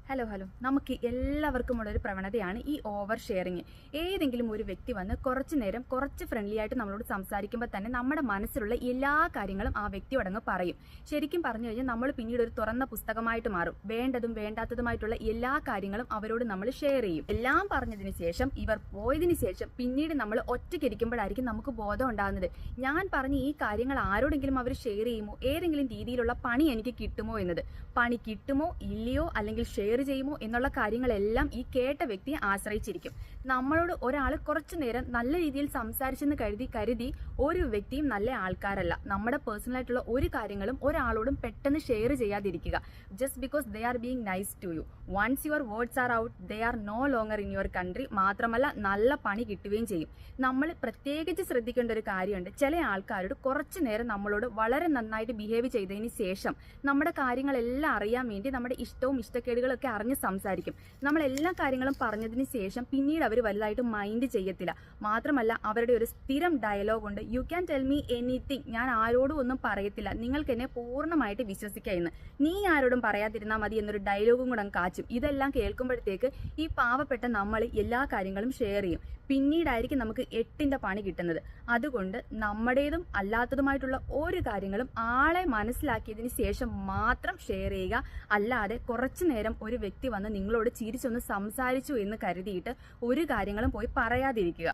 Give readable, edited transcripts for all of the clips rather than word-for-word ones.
Hello നമുക്ക് എല്ലാവർക്കുമുള്ളൊരു പ്രവണതയാണ് ഈ ഓവർ ഷെയറിങ്. ഏതെങ്കിലും ഒരു വ്യക്തി വന്ന് കുറച്ചു നേരം കുറച്ച് ഫ്രണ്ട്ലി ആയിട്ട് നമ്മളോട് സംസാരിക്കുമ്പോൾ തന്നെ നമ്മുടെ മനസ്സിലുള്ള എല്ലാ കാര്യങ്ങളും ആ വ്യക്തിയോടങ്ങ് പറയും. ശരിക്കും പറഞ്ഞു കഴിഞ്ഞാൽ നമ്മൾ പിന്നീട് ഒരു തുറന്ന പുസ്തകമായിട്ട് മാറും. വേണ്ടതും വേണ്ടാത്തതുമായിട്ടുള്ള എല്ലാ കാര്യങ്ങളും അവരോട് നമ്മൾ ഷെയർ ചെയ്യും. എല്ലാം പറഞ്ഞതിന് ശേഷം ഇവർ പോയതിന് ശേഷം പിന്നീട് നമ്മൾ ഒറ്റയ്ക്കിരിക്കുമ്പോഴായിരിക്കും നമുക്ക് ബോധം ഉണ്ടാകുന്നത്, ഞാൻ പറഞ്ഞ ഈ കാര്യങ്ങൾ ആരോടെങ്കിലും അവർ ഷെയർ ചെയ്യുമോ, ഏതെങ്കിലും രീതിയിലുള്ള പണി എനിക്ക് കിട്ടുമോ എന്നത്. പണി കിട്ടുമോ ഇല്ലയോ, അല്ലെങ്കിൽ ഷെയർ ചെയ്യുമോ എന്നുള്ള കാര്യങ്ങളെല്ലാം ഈ കേട്ട വ്യക്തിയെ ആശ്രയിച്ചിരിക്കും. നമ്മളോട് ഒരാൾ കുറച്ചു നേരം നല്ല രീതിയിൽ സംസാരിച്ചെന്ന് കരുതി ഒരു വ്യക്തിയും നല്ല ആൾക്കാരല്ല. നമ്മുടെ പേഴ്സണൽ ആയിട്ടുള്ള ഒരു കാര്യങ്ങളും ഒരാളോടും പെട്ടെന്ന് ഷെയർ ചെയ്യാതിരിക്കുക. Just because they are being nice to you. Once your words are out, they are no longer in your country. മാത്രമല്ല നല്ല പണി കിട്ടുകയും ചെയ്യും. നമ്മൾ പ്രത്യേകിച്ച് ശ്രദ്ധിക്കേണ്ട ഒരു കാര്യമുണ്ട്. ചില ആൾക്കാരോട് കുറച്ചു നേരം നമ്മളോട് വളരെ നന്നായിട്ട് ബിഹേവ് ചെയ്തതിന് ശേഷം നമ്മുടെ കാര്യങ്ങളെല്ലാം അറിയാൻ വേണ്ടി നമ്മുടെ ഇഷ്ടവും ഇഷ്ടക്കേടുകളും ഒക്കെ അറിഞ്ഞ് സംസാരിക്കും. നമ്മൾ എല്ലാ കാര്യങ്ങളും പറഞ്ഞതിന് ശേഷം പിന്നീട് അവർ വലുതായിട്ട് മൈൻഡ് ചെയ്യത്തില്ല. മാത്രമല്ല അവരുടെ ഒരു സ്ഥിരം ഡയലോഗ് ഉണ്ട്, you can tell me anything, ഞാൻ ആരോടും ഒന്നും പറയത്തില്ല, നിങ്ങൾക്ക് എന്നെ പൂർണ്ണമായിട്ട് വിശ്വസിക്കുക എന്ന്. നീ ആരോടും പറയാതിരുന്നാൽ മതി എന്നൊരു ഡയലോഗും കൂടെ കാച്ചും. ഇതെല്ലാം കേൾക്കുമ്പോഴത്തേക്ക് ഈ പാവപ്പെട്ട നമ്മൾ എല്ലാ കാര്യങ്ങളും ഷെയർ ചെയ്യും. പിന്നീടായിരിക്കും നമുക്ക് 8ന്റെ പണി കിട്ടുന്നത്. അതുകൊണ്ട് നമ്മുടേതും അല്ലാത്തതുമായിട്ടുള്ള ഒരു കാര്യങ്ങളും ആളെ മനസ്സിലാക്കിയതിന് ശേഷം മാത്രം ഷെയർ ചെയ്യുക. അല്ലാതെ കുറച്ചു നേരം ഒരു വ്യക്തി വന്ന് നിങ്ങളോട് ചിരിച്ചൊന്ന് സംസാരിച്ചു എന്ന് കരുതിയിട്ട് ഒരു കാര്യങ്ങളും പോയി പറയാതിരിക്കുക.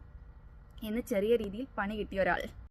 എന്ന് ചെറിയ രീതിയിൽ പണി കിട്ടിയ ഒരാൾ.